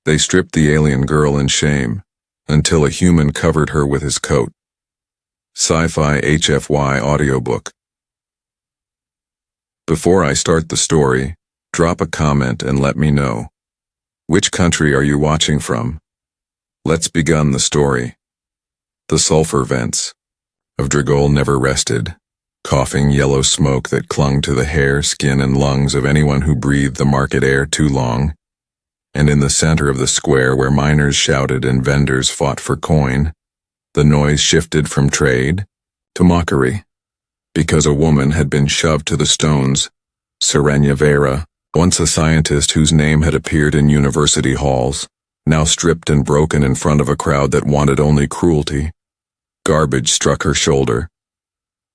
They stripped the alien girl in shame, until a human covered her with his coat. Sci-Fi HFY Audiobook. Before I start the story, drop a comment and let me know. Which country are you watching from? Let's begin the story. The sulfur vents of Dragole never rested, coughing yellow smoke that clung to the hair, skin, and lungs of anyone who breathed the market air too long. And in the center of the square where miners shouted and vendors fought for coin, the noise shifted from trade to mockery, because a woman had been shoved to the stones. Serenya Veyra, once a scientist whose name had appeared in university halls, now stripped and broken in front of a crowd that wanted only cruelty. Garbage struck her shoulder,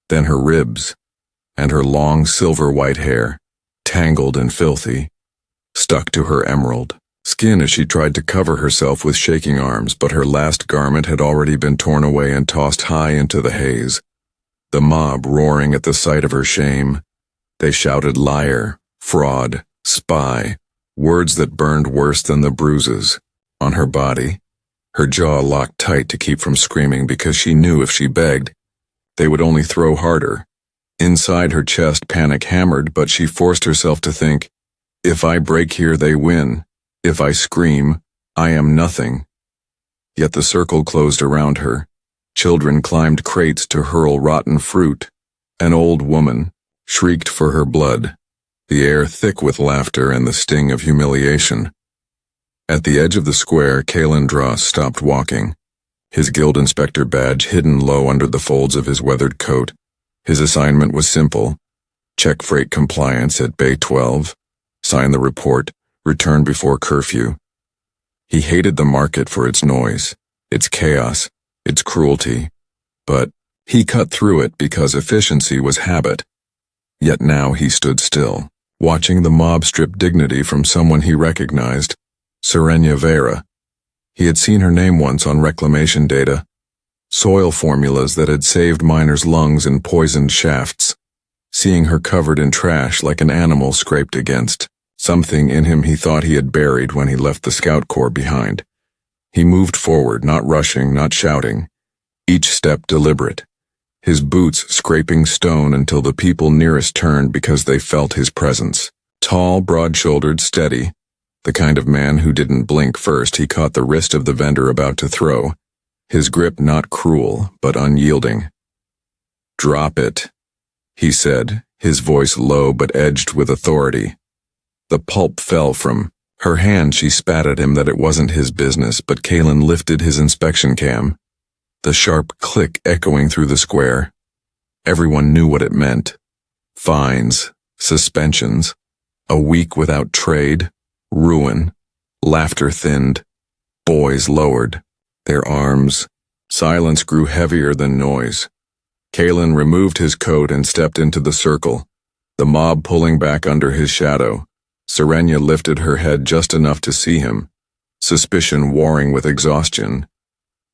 then her ribs, and her long silver-white hair, tangled and filthy, stuck to her emerald skin as she tried to cover herself with shaking arms, but her last garment had already been torn away and tossed high into the haze. The mob roaring at the sight of her shame. They shouted liar, fraud, spy, words that burned worse than the bruises on her body. Her jaw locked tight to keep from screaming because she knew if she begged, they would only throw harder. Inside her chest panic hammered, but she forced herself to think, if I break here they win. If I scream, I am nothing. Yet the circle closed around her. Children climbed crates to hurl rotten fruit. An old woman shrieked for her blood, the air thick with laughter and the sting of humiliation. At the edge of the square, Kaelen Dross stopped walking, his guild inspector badge hidden low under the folds of his weathered coat. His assignment was simple: check freight compliance at Bay 12, sign the report, return before curfew. He hated the market for its noise, its chaos, its cruelty, but he cut through it because efficiency was habit. Yet now he stood still, watching the mob strip dignity from someone he recognized, Serenya Veyra. He had seen her name once on reclamation data, soil formulas that had saved miners' lungs in poisoned shafts. Seeing her covered in trash like an animal scraped against something in him he thought he had buried when he left the Scout Corps behind. He moved forward, not rushing, not shouting, each step deliberate, his boots scraping stone until the people nearest turned because they felt his presence. Tall, broad-shouldered, steady, the kind of man who didn't blink first, he caught the wrist of the vendor about to throw, his grip not cruel, but unyielding. "Drop it," he said, his voice low but edged with authority. The pulp fell from her hand. She spat at him that it wasn't his business, but Kaelen lifted his inspection cam, the sharp click echoing through the square. Everyone knew what it meant. Fines, suspensions, a week without trade, ruin. Laughter thinned. Boys lowered their arms. Silence grew heavier than noise. Kaelen removed his coat and stepped into the circle, the mob pulling back under his shadow. Serenya lifted her head just enough to see him, suspicion warring with exhaustion.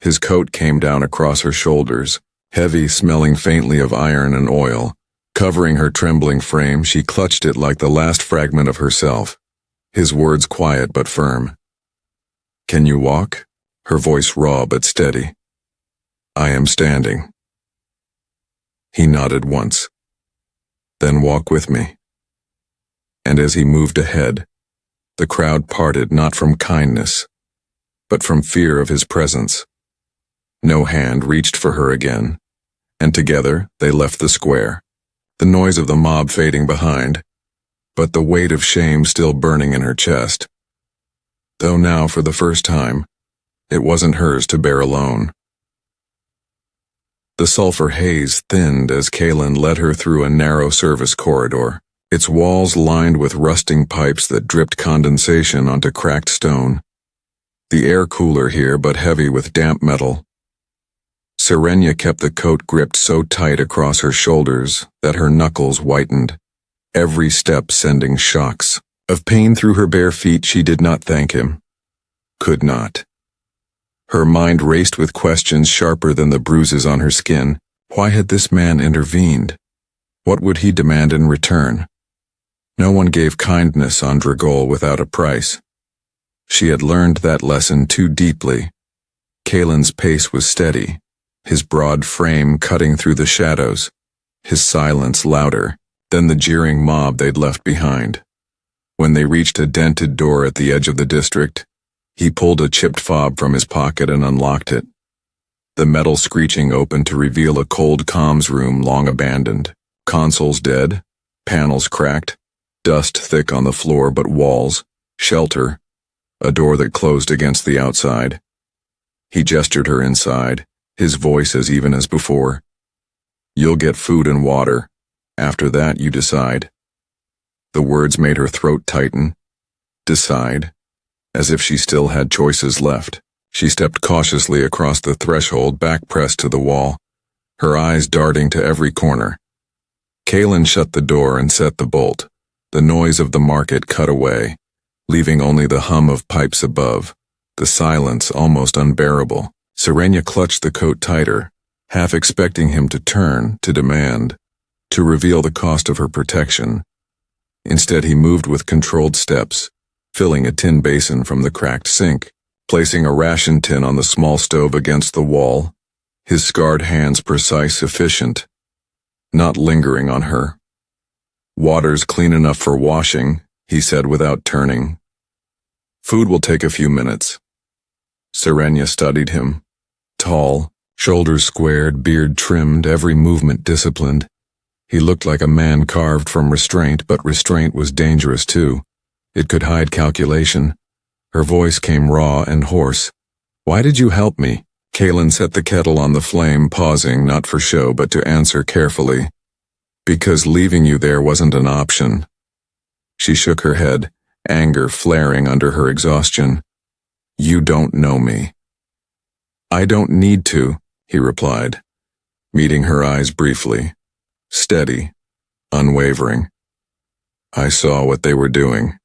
His coat came down across her shoulders, heavy, smelling faintly of iron and oil. Covering her trembling frame, she clutched it like the last fragment of herself. His words quiet but firm. "Can you walk?" Her voice raw but steady. "I am standing." He nodded once. "Then walk with me." And as he moved ahead, the crowd parted not from kindness, but from fear of his presence. No hand reached for her again, and together they left the square, the noise of the mob fading behind, but the weight of shame still burning in her chest. Though now, for the first time, it wasn't hers to bear alone. The sulfur haze thinned as Kaelen led her through a narrow service corridor, its walls lined with rusting pipes that dripped condensation onto cracked stone. The air cooler here, but heavy with damp metal. Serenya kept the coat gripped so tight across her shoulders that her knuckles whitened, every step sending shocks of pain through her bare feet. She did not thank him. Could not. Her mind raced with questions sharper than the bruises on her skin. Why had this man intervened? What would he demand in return? No one gave kindness on Dragole without a price. She had learned that lesson too deeply. Kaelen's pace was steady, his broad frame cutting through the shadows, his silence louder than the jeering mob they'd left behind. When they reached a dented door at the edge of the district, he pulled a chipped fob from his pocket and unlocked it. The metal screeching opened to reveal a cold comms room long abandoned. Consoles dead, panels cracked, dust thick on the floor but walls, shelter, a door that closed against the outside. He gestured her inside, his voice as even as before. "You'll get food and water. After that, you decide." The words made her throat tighten. Decide. As if she still had choices left. She stepped cautiously across the threshold, back pressed to the wall, her eyes darting to every corner. Kaelen shut the door and set the bolt. The noise of the market cut away, leaving only the hum of pipes above, the silence almost unbearable. Serenya clutched the coat tighter, half expecting him to turn, to demand, to reveal the cost of her protection. Instead, he moved with controlled steps, filling a tin basin from the cracked sink, placing a ration tin on the small stove against the wall, his scarred hands precise, efficient, not lingering on her. "Water's clean enough for washing," he said without turning. "Food will take a few minutes." Serenya studied him. Tall, shoulders squared, beard trimmed, every movement disciplined. He looked like a man carved from restraint, but restraint was dangerous too. It could hide calculation. Her voice came raw and hoarse. "Why did you help me?" Kaelen set the kettle on the flame, pausing, not for show, but to answer carefully. "Because leaving you there wasn't an option." She shook her head, anger flaring under her exhaustion. "You don't know me." "I don't need to," he replied, meeting her eyes briefly, steady, unwavering. "I saw what they were doing.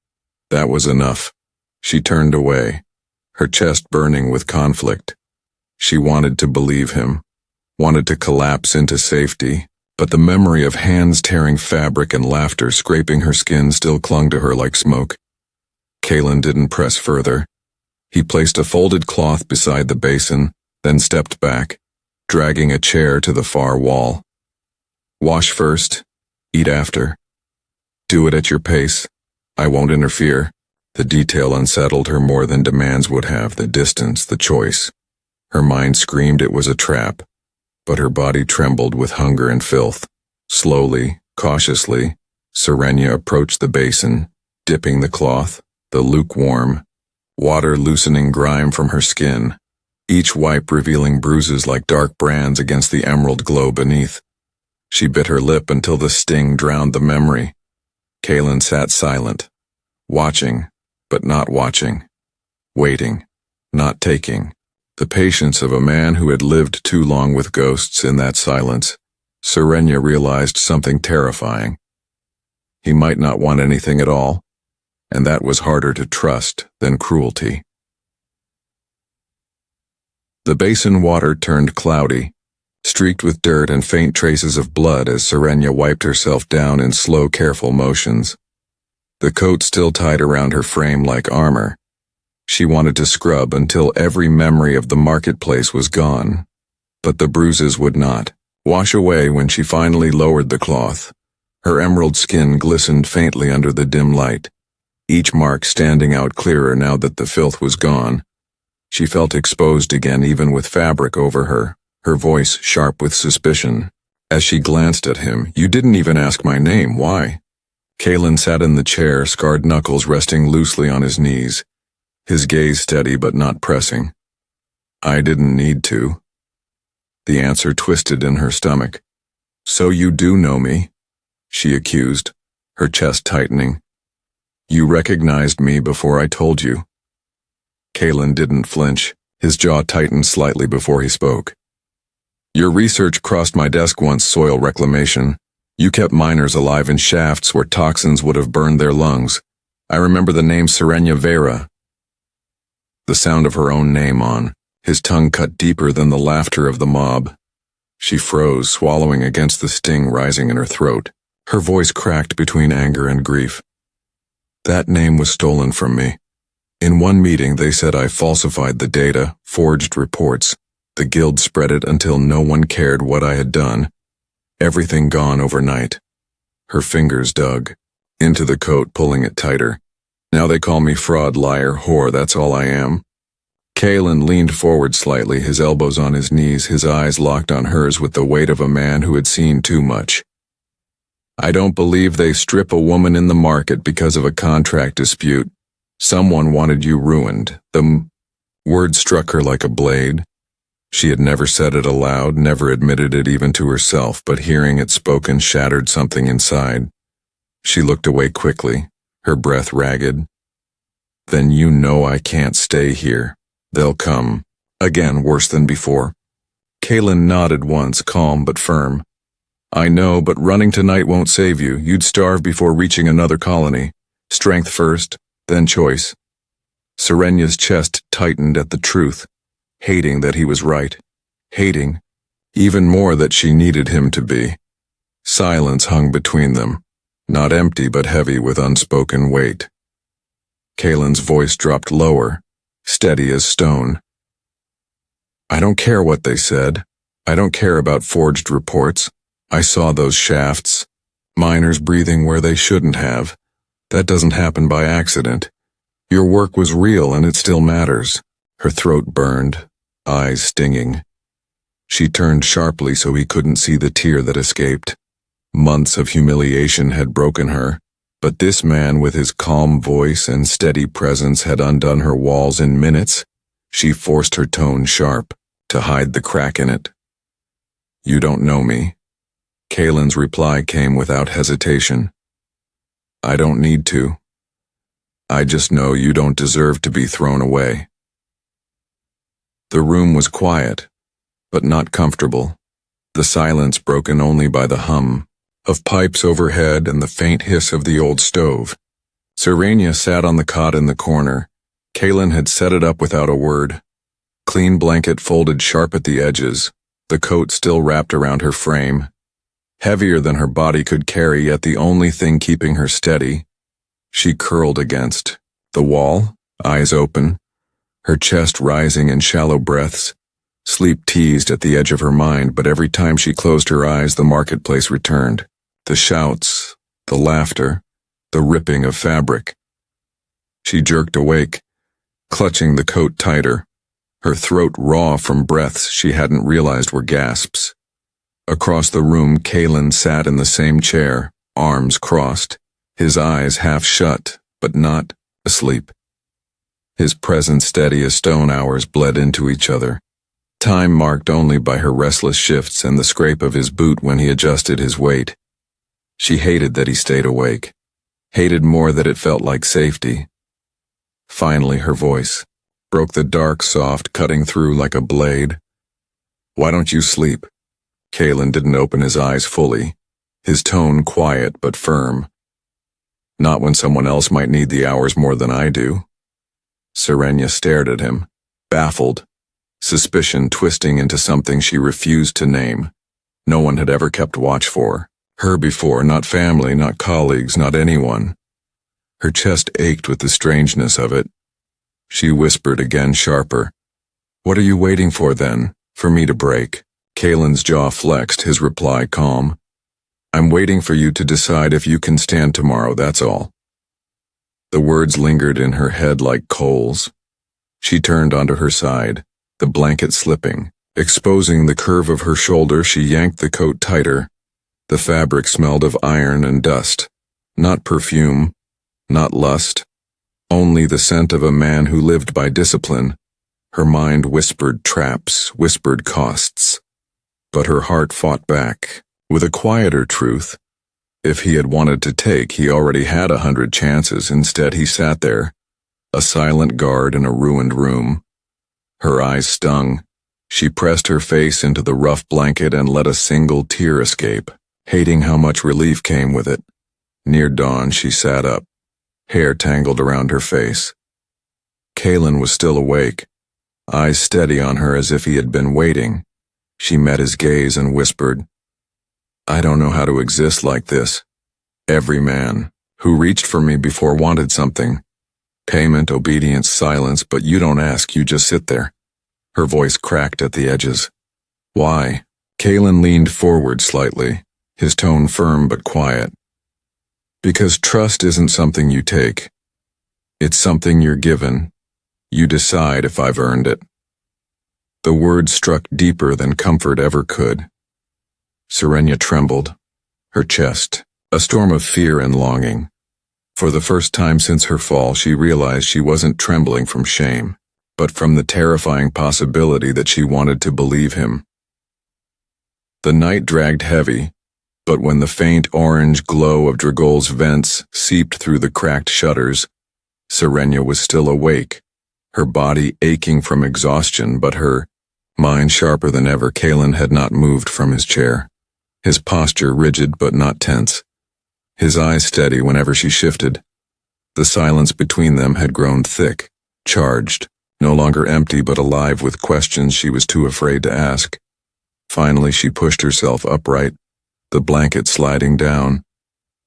That was enough." She turned away, her chest burning with conflict. She wanted to believe him, wanted to collapse into safety, but the memory of hands tearing fabric and laughter scraping her skin still clung to her like smoke. Kaelen didn't press further. He placed a folded cloth beside the basin, then stepped back, dragging a chair to the far wall. "Wash first, eat after. Do it at your pace. I won't interfere." The detail unsettled her more than demands would have, the distance, the choice. Her mind screamed it was a trap, but her body trembled with hunger and filth. Slowly, cautiously, Serenya approached the basin, dipping the cloth, the lukewarm, water loosening grime from her skin, each wipe revealing bruises like dark brands against the emerald glow beneath. She bit her lip until the sting drowned the memory. Kaelen sat silent, watching, but not watching, waiting, not taking. The patience of a man who had lived too long with ghosts. In that silence, Serenya realized something terrifying. He might not want anything at all, and that was harder to trust than cruelty. The basin water turned cloudy, streaked with dirt and faint traces of blood as Serenya wiped herself down in slow, careful motions. The coat still tied around her frame like armor. She wanted to scrub until every memory of the marketplace was gone, but the bruises would not wash away when she finally lowered the cloth. Her emerald skin glistened faintly under the dim light, each mark standing out clearer now that the filth was gone. She felt exposed again, even with fabric over her voice sharp with suspicion. As she glanced at him, "You didn't even ask my name, why?" Kaelen sat in the chair, scarred knuckles resting loosely on his knees, his gaze steady but not pressing. "I didn't need to." The answer twisted in her stomach. "So you do know me?" she accused, her chest tightening. "You recognized me before I told you." Kaelen didn't flinch, his jaw tightened slightly before he spoke. "Your research crossed my desk once, soil reclamation. You kept miners alive in shafts where toxins would have burned their lungs. I remember the name Serenya Veyra." The sound of her own name on, his tongue cut deeper than the laughter of the mob. She froze, swallowing against the sting rising in her throat. Her voice cracked between anger and grief. "That name was stolen from me. In one meeting, they said I falsified the data, forged reports. The guild spread it until no one cared what I had done. Everything gone overnight. Her fingers dug into the coat, pulling it tighter. Now they call me fraud, liar, whore, that's all I am. Kaelen leaned forward slightly, his elbows on his knees, his eyes locked on hers with the weight of a man who had seen too much. I don't believe they strip a woman in the market because of a contract dispute. Someone wanted you ruined. The word struck her like a blade. She had never said it aloud, never admitted it even to herself, but hearing it spoken shattered something inside. She looked away quickly, her breath ragged. Then you know I can't stay here. They'll come. Again, worse than before. Kaelen nodded once, calm but firm. I know, but running tonight won't save you. You'd starve before reaching another colony. Strength first, then choice. Serenya's chest tightened at the truth, hating that he was right. Hating, even more that she needed him to be. Silence hung between them, not empty but heavy with unspoken weight. Kaelen's voice dropped lower, steady as stone. I don't care what they said. I don't care about forged reports. I saw those shafts. Miners breathing where they shouldn't have. That doesn't happen by accident. Your work was real and it still matters. Her throat burned, eyes stinging. She turned sharply so he couldn't see the tear that escaped. Months of humiliation had broken her, but this man with his calm voice and steady presence had undone her walls in minutes. She forced her tone sharp, to hide the crack in it. You don't know me. Kaelen's reply came without hesitation. I don't need to. I just know you don't deserve to be thrown away. The room was quiet, but not comfortable. The silence broken only by the hum of pipes overhead and the faint hiss of the old stove. Serenya sat on the cot in the corner. Kaelen had set it up without a word. Clean blanket folded sharp at the edges, the coat still wrapped around her frame. Heavier than her body could carry, yet the only thing keeping her steady. She curled against the wall, eyes open, her chest rising in shallow breaths. Sleep teased at the edge of her mind, but every time she closed her eyes, the marketplace returned. The shouts, the laughter, the ripping of fabric. She jerked awake, clutching the coat tighter, her throat raw from breaths she hadn't realized were gasps. Across the room, Kaelen sat in the same chair, arms crossed, his eyes half shut, but not asleep. His presence steady as stone, hours bled into each other. Time marked only by her restless shifts and the scrape of his boot when he adjusted his weight. She hated that he stayed awake, hated more that it felt like safety. Finally, her voice broke the dark, soft, cutting through like a blade. Why don't you sleep? Kaelen didn't open his eyes fully, his tone quiet but firm. Not when someone else might need the hours more than I do. Serenya stared at him, baffled, suspicion twisting into something she refused to name. No one had ever kept watch for her before, not family, not colleagues, not anyone. Her chest ached with the strangeness of it. She whispered again, sharper. What are you waiting for then? For me to break? Kaelen's jaw flexed, his reply calm. I'm waiting for you to decide if you can stand tomorrow, that's all. The words lingered in her head like coals. She turned onto her side, the blanket slipping. Exposing the curve of her shoulder, she yanked the coat tighter. The fabric smelled of iron and dust. Not perfume, not lust. Only the scent of a man who lived by discipline. Her mind whispered traps, whispered costs. But her heart fought back, with a quieter truth. If he had wanted to take, he already had 100 chances. Instead, he sat there, a silent guard in a ruined room. Her eyes stung. She pressed her face into the rough blanket and let a single tear escape, hating how much relief came with it. Near dawn, she sat up, hair tangled around her face. Kaelen was still awake, eyes steady on her as if he had been waiting. She met his gaze and whispered, I don't know how to exist like this. Every man who reached for me before wanted something. Payment, obedience, silence, but you don't ask, you just sit there. Her voice cracked at the edges. Why? Kaelen leaned forward slightly, his tone firm but quiet. Because trust isn't something you take. It's something you're given. You decide if I've earned it. The words struck deeper than comfort ever could. Serenya trembled, her chest, a storm of fear and longing. For the first time since her fall, she realized she wasn't trembling from shame, but from the terrifying possibility that she wanted to believe him. The night dragged heavy, but when the faint orange glow of Dragole's vents seeped through the cracked shutters, Serenya was still awake, her body aching from exhaustion, but her mind sharper than ever. Kaelen had not moved from his chair, his posture rigid but not tense, his eyes steady whenever she shifted. The silence between them had grown thick, charged, no longer empty but alive with questions she was too afraid to ask. Finally, she pushed herself upright, the blanket sliding down,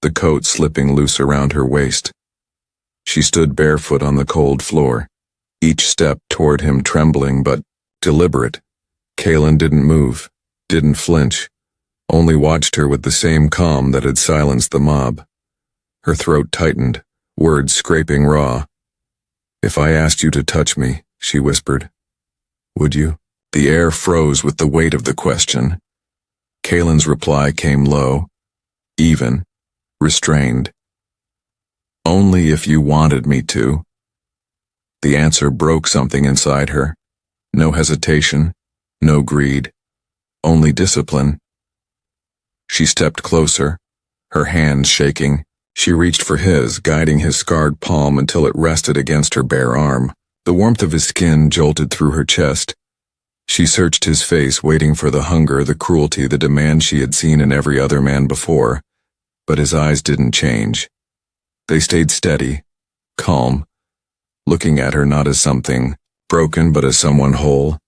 the coat slipping loose around her waist. She stood barefoot on the cold floor, each step toward him trembling but deliberate. Kaelen didn't move, didn't flinch, only watched her with the same calm that had silenced the mob. Her throat tightened, words scraping raw. If I asked you to touch me, she whispered, would you? The air froze with the weight of the question. Kaelen's reply came low, even, restrained. Only if you wanted me to. The answer broke something inside her. No hesitation, no greed, only discipline. She stepped closer, her hands shaking. She reached for his, guiding his scarred palm until it rested against her bare arm. The warmth of his skin jolted through her chest. She searched his face, waiting for the hunger, the cruelty, the demand she had seen in every other man before, but his eyes didn't change. They stayed steady, calm, looking at her not as something broken but as someone whole.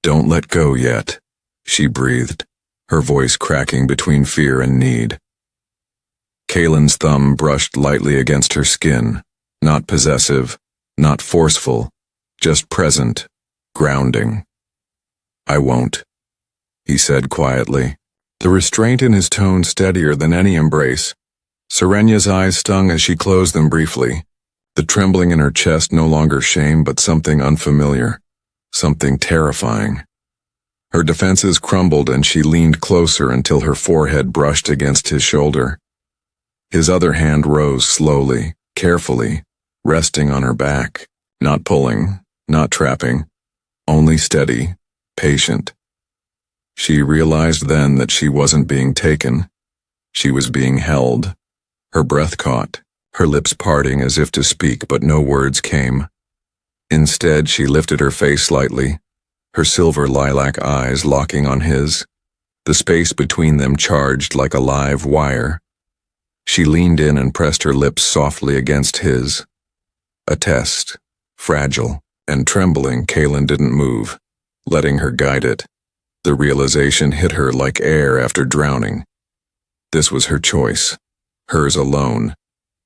Don't let go yet, she breathed, her voice cracking between fear and need. Kaelen's thumb brushed lightly against her skin, not possessive, not forceful, just present, grounding. I won't, he said quietly, the restraint in his tone steadier than any embrace. Serenya's eyes stung as she closed them briefly, the trembling in her chest no longer shame but something unfamiliar, something terrifying. Her defenses crumbled and she leaned closer until her forehead brushed against his shoulder. His other hand rose slowly, carefully, resting on her back, not pulling, not trapping, only steady, patient. She realized then that she wasn't being taken. She was being held. Her breath caught, her lips parting as if to speak, but no words came. Instead, she lifted her face slightly, her silver lilac eyes locking on his, the space between them charged like a live wire. She leaned in and pressed her lips softly against his. A test, fragile and trembling. Kaelen didn't move, letting her guide it. The realization hit her like air after drowning. This was her choice, hers alone.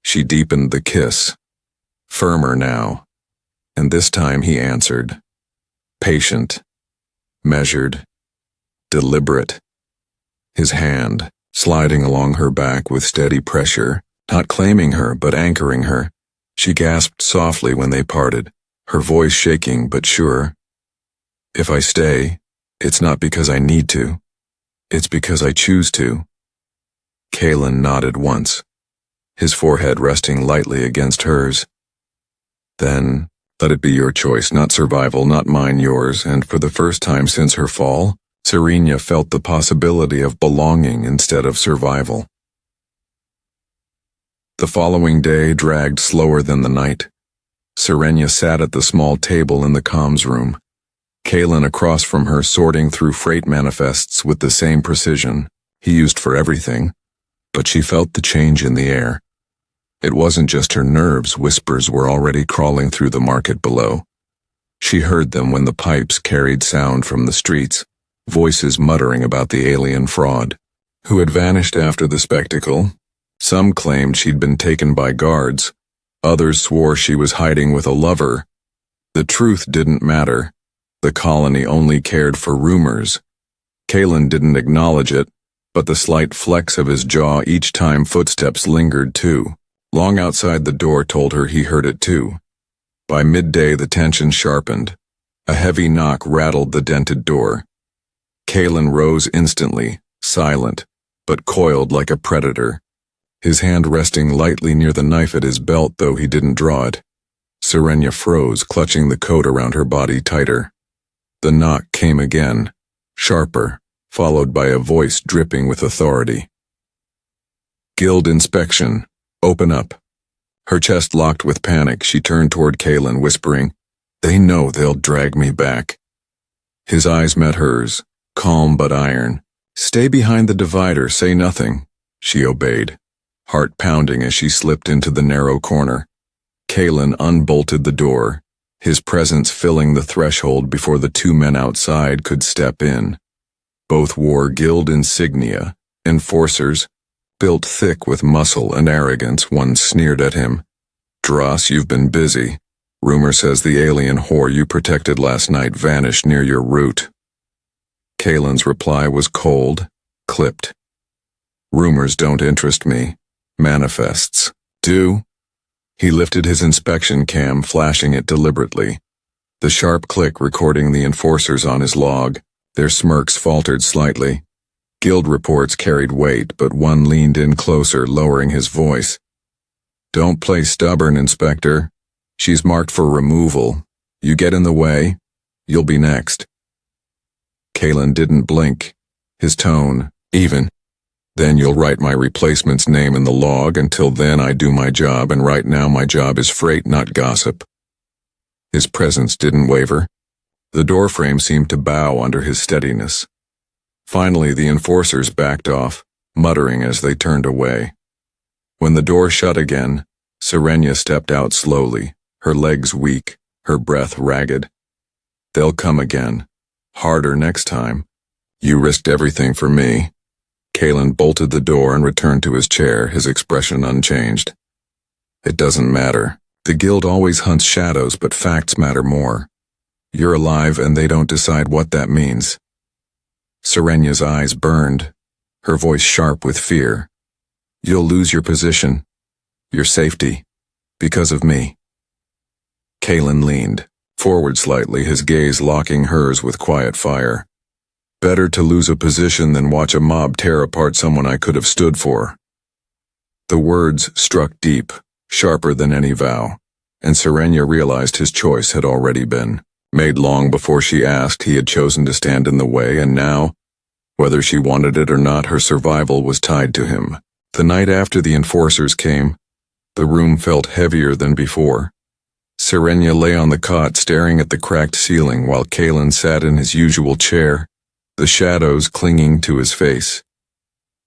She deepened the kiss, firmer now, and this time he answered. Patient, measured, deliberate. His hand, sliding along her back with steady pressure, not claiming her but anchoring her. She gasped softly when they parted, her voice shaking but sure. If I stay, it's not because I need to. It's because I choose to. Kaelen nodded once, his forehead resting lightly against hers. Then, let it be your choice, not survival, not mine, yours. And for the first time since her fall, Serenya felt the possibility of belonging instead of survival. The following day dragged slower than the night. Serenya sat at the small table in the comms room, Kaelen across from her sorting through freight manifests with the same precision he used for everything, but she felt the change in the air. It wasn't just her nerves, whispers were already crawling through the market below. She heard them when the pipes carried sound from the streets, voices muttering about the alien fraud, who had vanished after the spectacle. Some claimed she'd been taken by guards, Others swore she was hiding with a lover. The truth didn't matter. The colony only cared for rumors. Kaelen didn't acknowledge it, but the slight flex of his jaw each time footsteps lingered too. Long outside the door told her he heard it too. By midday the tension sharpened. A heavy knock rattled the dented door. Kaelen rose instantly, silent, but coiled like a predator. His hand resting lightly near the knife at his belt, though he didn't draw it. Serenya froze, clutching the coat around her body tighter. The knock came again, sharper, followed by a voice dripping with authority. "Guild inspection. Open up." Her chest locked with panic, she turned toward Kaelen, whispering, "They know they'll drag me back." His eyes met hers, calm but iron. "Stay behind the divider, say nothing." She obeyed, heart pounding as she slipped into the narrow corner. Kaelen unbolted the door, his presence filling the threshold before the two men outside could step in. Both wore guild insignia, enforcers, built thick with muscle and arrogance. One sneered at him. "Dross, you've been busy. Rumor says the alien whore you protected last night vanished near your route." Kaelen's reply was cold, clipped. "Rumors don't interest me. Manifests do." He lifted his inspection cam, flashing it deliberately. The sharp click recording the enforcers on his log. Their smirks faltered slightly. Guild reports carried weight, but one leaned in closer, lowering his voice. "Don't play stubborn, Inspector. She's marked for removal. You get in the way, you'll be next." Kaelen didn't blink, his tone even. "Then you'll write my replacement's name in the log. Until then I do my job, and right now my job is freight, not gossip." His presence didn't waver. The doorframe seemed to bow under his steadiness. Finally, the enforcers backed off, muttering as they turned away. When the door shut again, Serenya stepped out slowly, her legs weak, her breath ragged. "They'll come again. Harder next time. You risked everything for me." Kaelen bolted the door and returned to his chair, his expression unchanged. "It doesn't matter. The guild always hunts shadows, but facts matter more. You're alive and they don't decide what that means." Serenya's eyes burned, her voice sharp with fear. "You'll lose your position, your safety, because of me." Kaelen leaned forward slightly, his gaze locking hers with quiet fire. "Better to lose a position than watch a mob tear apart someone I could have stood for." The words struck deep, sharper than any vow, and Serenya realized his choice had already been made long before she asked. He had chosen to stand in the way, and now, whether she wanted it or not, her survival was tied to him. The night after the enforcers came, the room felt heavier than before. Serenya lay on the cot staring at the cracked ceiling while Kaelen sat in his usual chair, the shadows clinging to his face.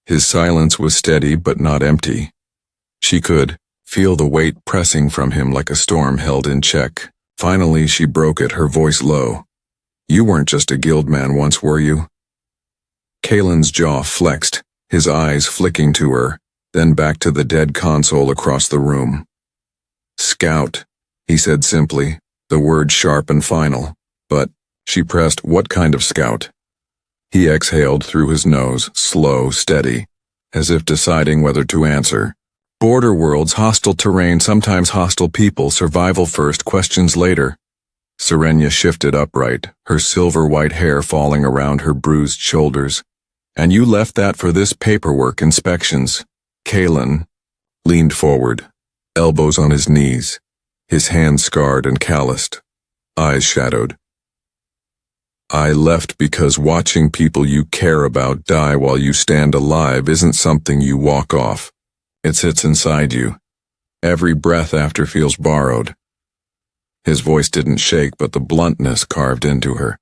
His silence was steady but not empty. She could feel the weight pressing from him like a storm held in check. Finally she broke it, her voice low. "You weren't just a guild man once, were you?" Kaelen's jaw flexed, his eyes flicking to her, then back to the dead console across the room. "Scout," he said simply, the word sharp and final. "But," she pressed, "what kind of scout?" He exhaled through his nose, slow, steady, as if deciding whether to answer. "Border worlds, hostile terrain, sometimes hostile people, survival first, questions later." Serenya shifted upright, her silver-white hair falling around her bruised shoulders. "And you left that for this paperwork, inspections." Kaelen leaned forward, elbows on his knees, his hands scarred and calloused, eyes shadowed. "I left because watching people you care about die while you stand alive isn't something you walk off. It sits inside you. Every breath after feels borrowed." His voice didn't shake, but the bluntness carved into her.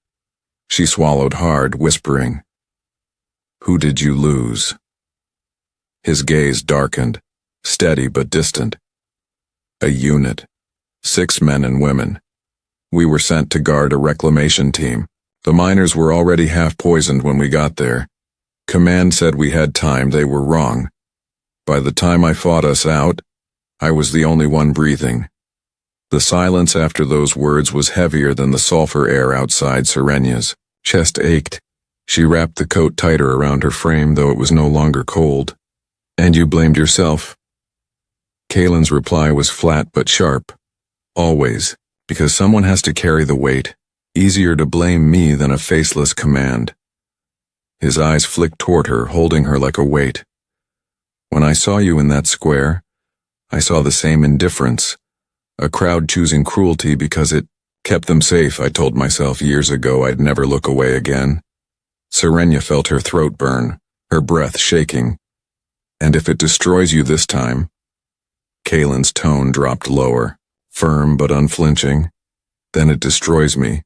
She swallowed hard, whispering, "Who did you lose?" His gaze darkened, steady but distant. "A unit. 6 men and women. We were sent to guard a reclamation team. The miners were already half poisoned when we got there. Command said we had time. They were wrong. By the time I fought us out, I was the only one breathing. The silence after those words was heavier than the sulfur air outside Serenya's. Chest ached. She wrapped the coat tighter around her frame, though it was no longer cold. And you blamed yourself? Kaelen's reply was flat but sharp. Always, because someone has to carry the weight. Easier to blame me than a faceless command. His eyes flicked toward her, holding her like a weight. When I saw you in that square, I saw the same indifference. A crowd choosing cruelty because it kept them safe. I told myself years ago I'd never look away again. Serenya felt her throat burn, her breath shaking. And if it destroys you this time? Kaelen's tone dropped lower, firm but unflinching. Then it destroys me.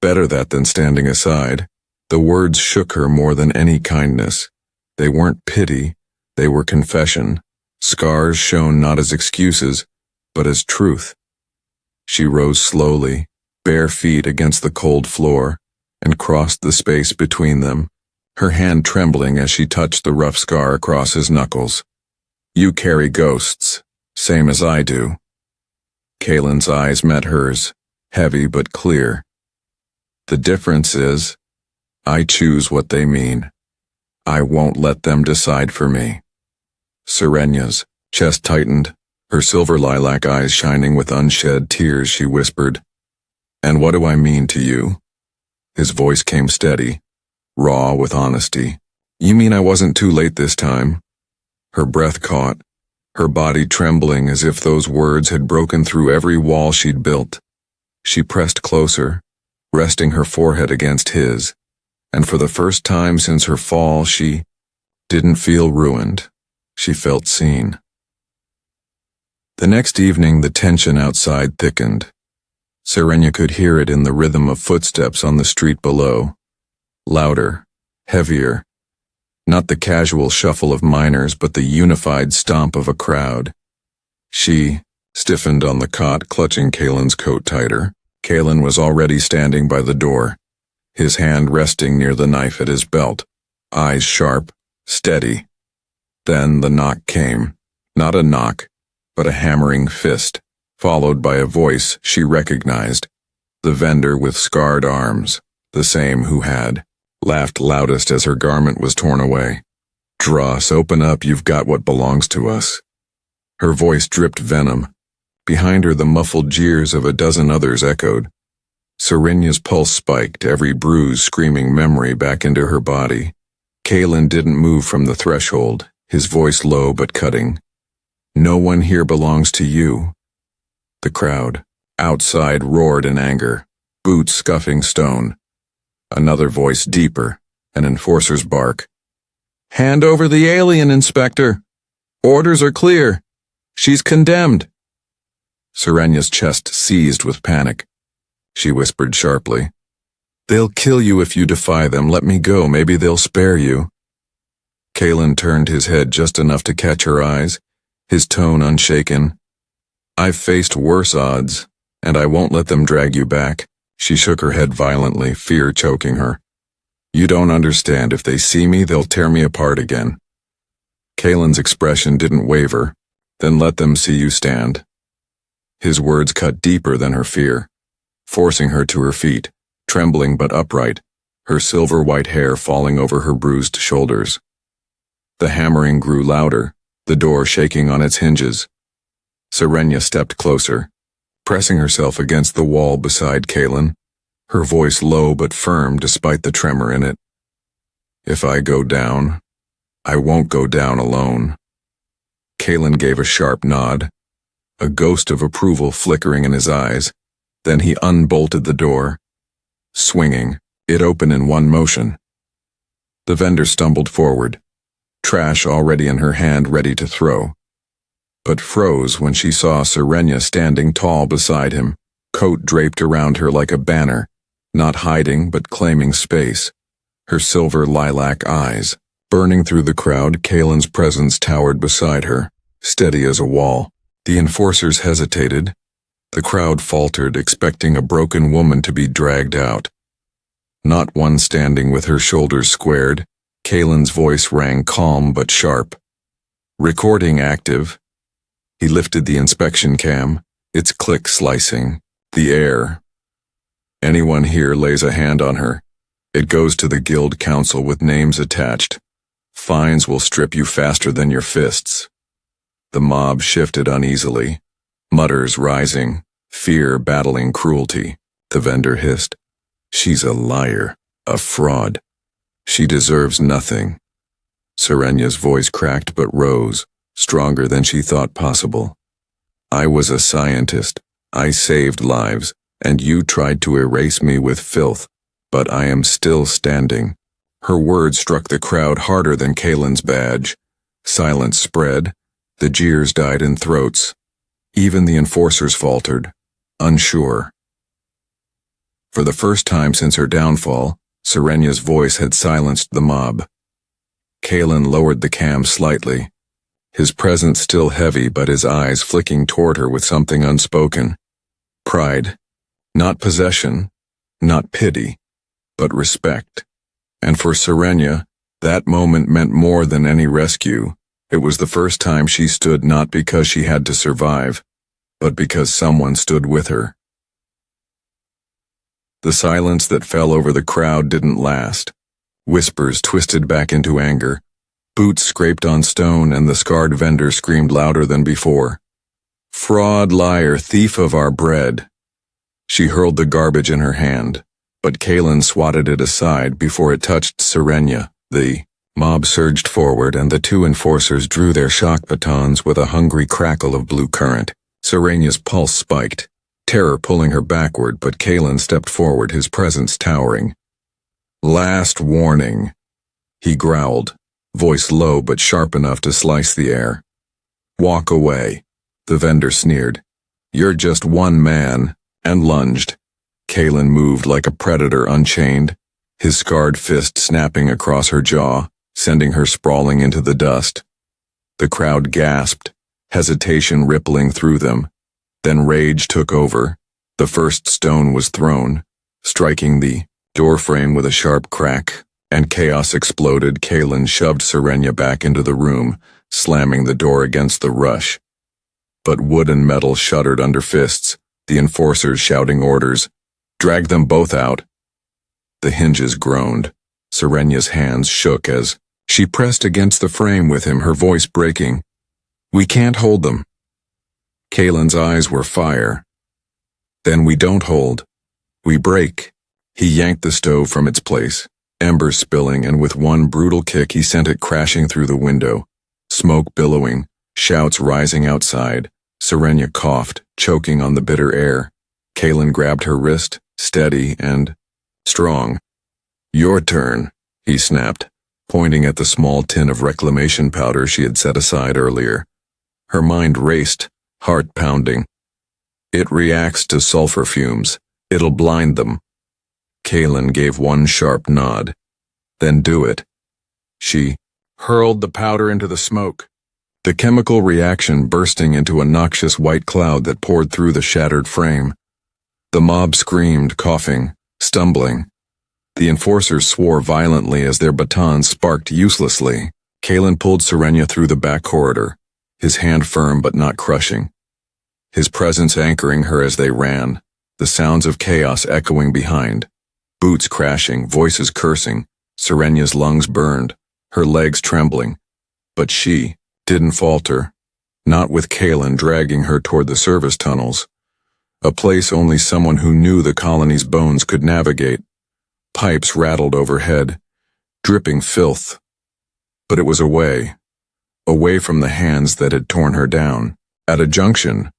Better that than standing aside. The words shook her more than any kindness. They weren't pity, they were confession. Scars shown not as excuses, but as truth. She rose slowly, bare feet against the cold floor, and crossed the space between them, her hand trembling as she touched the rough scar across his knuckles. You carry ghosts, same as I do. Kaelen's eyes met hers, heavy but clear. The difference is, I choose what they mean. I won't let them decide for me. Serenya's chest tightened, her silver lilac eyes shining with unshed tears, she whispered, And what do I mean to you? His voice came steady, raw with honesty. You mean I wasn't too late this time? Her breath caught, her body trembling as if those words had broken through every wall she'd built. She pressed closer, resting her forehead against his, and for the first time since her fall, she didn't feel ruined. She felt seen. The next evening, the tension outside thickened. Serenya could hear it in the rhythm of footsteps on the street below. Louder, heavier. Not the casual shuffle of miners, but the unified stomp of a crowd. She stiffened on the cot, clutching Kaelen's coat tighter. Kaelen was already standing by the door, his hand resting near the knife at his belt, eyes sharp, steady. Then the knock came. Not a knock, but a hammering fist, followed by a voice she recognized. The vendor with scarred arms, the same who had laughed loudest as her garment was torn away. Dross, open up, you've got what belongs to us. Her voice dripped venom. Behind her the muffled jeers of a dozen others echoed. Serenya's pulse spiked, every bruise screaming memory back into her body. Kaelen didn't move from the threshold, his voice low but cutting. No one here belongs to you. The crowd, outside, roared in anger, boots scuffing stone. Another voice deeper, an enforcer's bark. Hand over the alien, Inspector. Orders are clear. She's condemned. Serenya's chest seized with panic. She whispered sharply, They'll kill you if you defy them. Let me go. Maybe they'll spare you. Kaelen turned his head just enough to catch her eyes, his tone unshaken. I've faced worse odds, and I won't let them drag you back. She shook her head violently, fear choking her. You don't understand. If they see me, they'll tear me apart again. Kaelen's expression didn't waver. Then let them see you stand. His words cut deeper than her fear, forcing her to her feet, trembling but upright, her silver white hair falling over her bruised shoulders. The hammering grew louder, the door shaking on its hinges. Serenya stepped closer, pressing herself against the wall beside Kaelen, her voice low but firm despite the tremor in it. If I go down, I won't go down alone. Kaelen gave a sharp nod, a ghost of approval flickering in his eyes. Then he unbolted the door, swinging, it open in one motion. The vendor stumbled forward, trash already in her hand ready to throw, but froze when she saw Serenya standing tall beside him, coat draped around her like a banner, not hiding but claiming space, her silver lilac eyes burning through the crowd. Kaelen's presence towered beside her, steady as a wall. The enforcers hesitated. The crowd faltered, expecting a broken woman to be dragged out. Not one standing with her shoulders squared. Kaelen's voice rang calm but sharp. Recording active. He lifted the inspection cam, its click slicing the air. Anyone here lays a hand on her, it goes to the guild council with names attached. Fines will strip you faster than your fists. The mob shifted uneasily, mutters rising, fear battling cruelty. The vendor hissed. She's a liar, a fraud. She deserves nothing. Serenya's voice cracked but rose, stronger than she thought possible. I was a scientist. I saved lives, and you tried to erase me with filth, but I am still standing. Her words struck the crowd harder than Kaelen's badge. Silence spread. The jeers died in throats. Even the enforcers faltered, unsure. For the first time since her downfall, Serenya's voice had silenced the mob. Kaelen lowered the cam slightly, his presence still heavy but his eyes flicking toward her with something unspoken. Pride. Not possession, not pity, but respect. And for Serenya, that moment meant more than any rescue. It was the first time she stood not because she had to survive, but because someone stood with her. The silence that fell over the crowd didn't last. Whispers twisted back into anger. Boots scraped on stone and the scarred vendor screamed louder than before. Fraud, liar, thief of our bread. She hurled the garbage in her hand, but Kaelen swatted it aside before it touched Serenya. The mob surged forward and the two enforcers drew their shock batons with a hungry crackle of blue current. Serenya's pulse spiked, terror pulling her backward, but Kaelen stepped forward, his presence towering. Last warning, he growled, voice low but sharp enough to slice the air. Walk away, the vendor sneered. You're just one man, and lunged. Kaelen moved like a predator unchained, his scarred fist snapping across her jaw, sending her sprawling into the dust. The crowd gasped, hesitation rippling through them. Then rage took over. The first stone was thrown, striking the doorframe with a sharp crack, and chaos exploded. Kaelen shoved Serenya back into the room, slamming the door against the rush. But wood and metal shuddered under fists, the enforcers shouting orders. Drag them both out. The hinges groaned. Serenya's hands shook as she pressed against the frame with him, her voice breaking. We can't hold them. Kaelen's eyes were fire. Then we don't hold. We break. He yanked the stove from its place, embers spilling, and with one brutal kick he sent it crashing through the window. Smoke billowing, shouts rising outside. Serenya coughed, choking on the bitter air. Kaelen grabbed her wrist, steady and strong. Your turn, he snapped, pointing at the small tin of reclamation powder she had set aside earlier. Her mind raced, heart pounding. It reacts to sulfur fumes. It'll blind them. Kaelen gave one sharp nod. Then do it. She hurled the powder into the smoke, the chemical reaction bursting into a noxious white cloud that poured through the shattered frame. The mob screamed, coughing, stumbling. The enforcers swore violently as their batons sparked uselessly. Kaelen pulled Serenya through the back corridor, his hand firm but not crushing. His presence anchoring her as they ran, the sounds of chaos echoing behind. Boots crashing, voices cursing. Serenya's lungs burned, her legs trembling. But she didn't falter, not with Kaelen dragging her toward the service tunnels, a place only someone who knew the colony's bones could navigate. Pipes rattled overhead, dripping filth. But it was away from the hands that had torn her down. At a junction,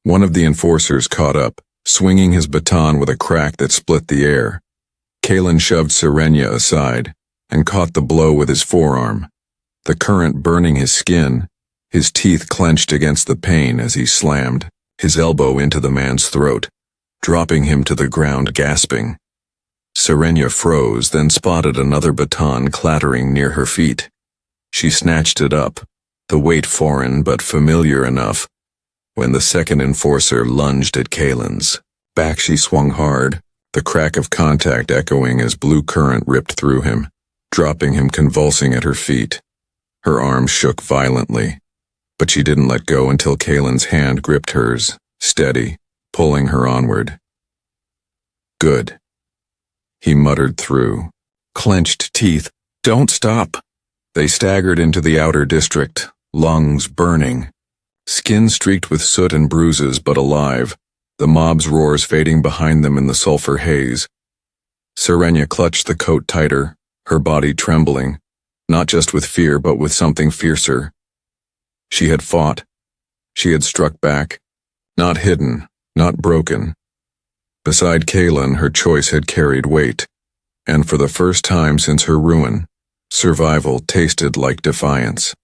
one of the enforcers caught up, swinging his baton with a crack that split the air. Kaelen shoved Serenya aside and caught the blow with his forearm, the current burning his skin, his teeth clenched against the pain as he slammed his elbow into the man's throat, dropping him to the ground gasping. Serenya froze, then spotted another baton clattering near her feet. She snatched it up, the weight foreign but familiar enough, when the second enforcer lunged at Kaelen's back. She swung hard, the crack of contact echoing as blue current ripped through him, dropping him convulsing at her feet. Her arms shook violently. but she didn't let go until Kaelen's hand gripped hers, steady, pulling her onward. Good. He muttered through clenched teeth. Don't stop. They staggered into the outer district, lungs burning. Skin streaked with soot and bruises, but alive, the mob's roars fading behind them in the sulfur haze. Serenya clutched the coat tighter, her body trembling, not just with fear but with something fiercer. She had fought. She had struck back. Not hidden, not broken. Beside Kaelen, her choice had carried weight, and for the first time since her ruin, survival tasted like defiance.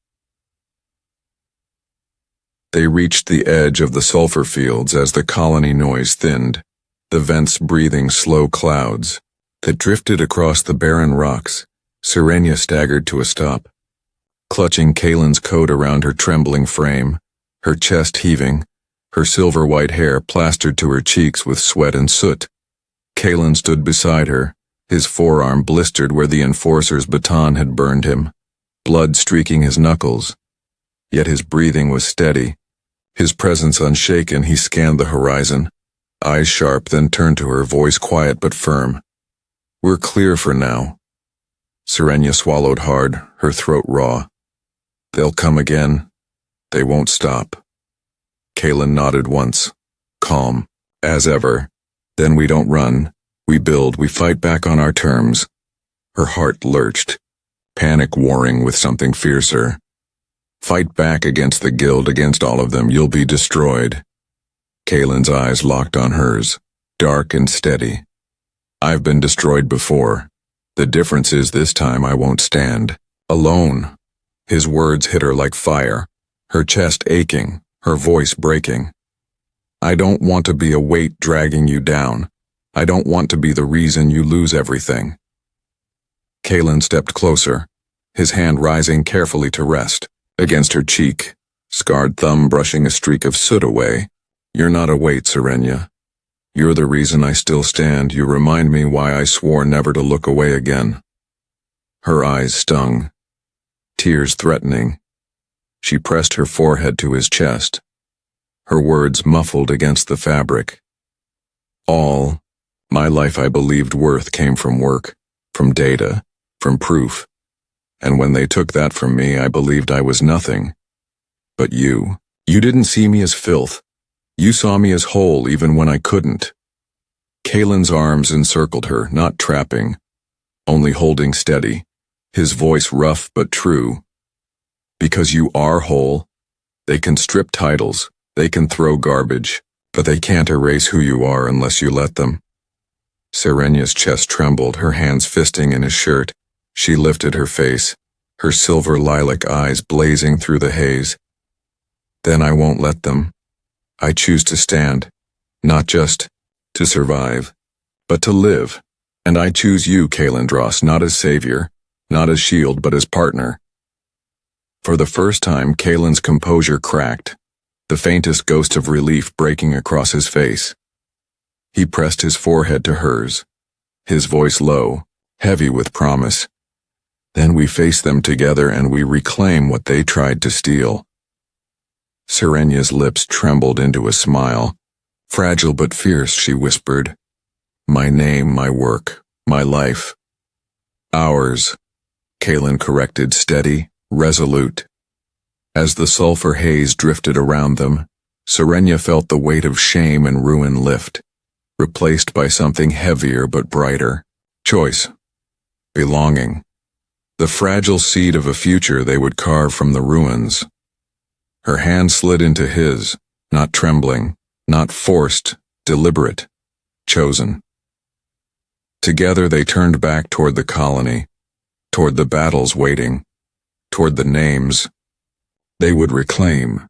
They reached the edge of the sulfur fields as the colony noise thinned, the vents breathing slow clouds that drifted across the barren rocks. Serenya staggered to a stop, clutching Kaelen's coat around her trembling frame, her chest heaving, her silver-white hair plastered to her cheeks with sweat and soot. Kaelen stood beside her, his forearm blistered where the enforcer's baton had burned him, blood streaking his knuckles. Yet his breathing was steady. His presence unshaken, he scanned the horizon, eyes sharp, then turned to her, voice quiet but firm. We're clear for now. Serenya swallowed hard, her throat raw. They'll come again. They won't stop. Kaelen nodded once, calm, as ever. Then we don't run. We build, we fight back on our terms. Her heart lurched, panic warring with something fiercer. Fight back against the guild, against all of them. You'll be destroyed. Kaelen's eyes locked on hers, dark and steady. I've been destroyed before. The difference is this time I won't stand alone. His words hit her like fire, her chest aching, her voice breaking. I don't want to be a weight dragging you down. I don't want to be the reason you lose everything. Kaelen stepped closer, his hand rising carefully to rest against her cheek, scarred thumb brushing a streak of soot away. You're not a weight, Serenya. You're the reason I still stand. You remind me why I swore never to look away again. Her eyes stung, tears threatening. She pressed her forehead to his chest, her words muffled against the fabric. All my life I believed worth came from work, from data, from proof. And when they took that from me, I believed I was nothing. But you didn't see me as filth. You saw me as whole even when I couldn't. Kaelen's arms encircled her, not trapping, only holding steady, his voice rough but true. Because you are whole, they can strip titles, they can throw garbage, but they can't erase who you are unless you let them. Serenya's chest trembled, her hands fisting in his shirt. She lifted her face, her silver lilac eyes blazing through the haze. Then I won't let them. I choose to stand, not just to survive, but to live. And I choose you, Kaelen Dross, not as savior, not as shield, but as partner. For the first time, Kaelen's composure cracked, the faintest ghost of relief breaking across his face. He pressed his forehead to hers, his voice low, heavy with promise. Then we face them together and we reclaim what they tried to steal. Serenya's lips trembled into a smile. Fragile but fierce, she whispered. My name, my work, my life. Ours, Kaelen corrected, steady, resolute. As the sulfur haze drifted around them, Serenya felt the weight of shame and ruin lift, replaced by something heavier but brighter. Choice. Belonging. The fragile seed of a future they would carve from the ruins. Her hand slid into his, not trembling, not forced, deliberate, chosen. Together they turned back toward the colony, toward the battles waiting, toward the names they would reclaim.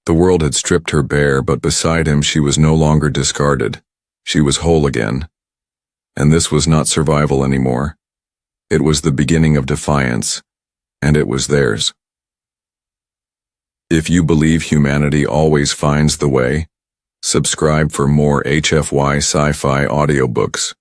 The world had stripped her bare, but beside him she was no longer discarded. She was whole again. And this was not survival anymore. It was the beginning of defiance, and it was theirs. If you believe humanity always finds the way, subscribe for more HFY Sci-Fi audiobooks.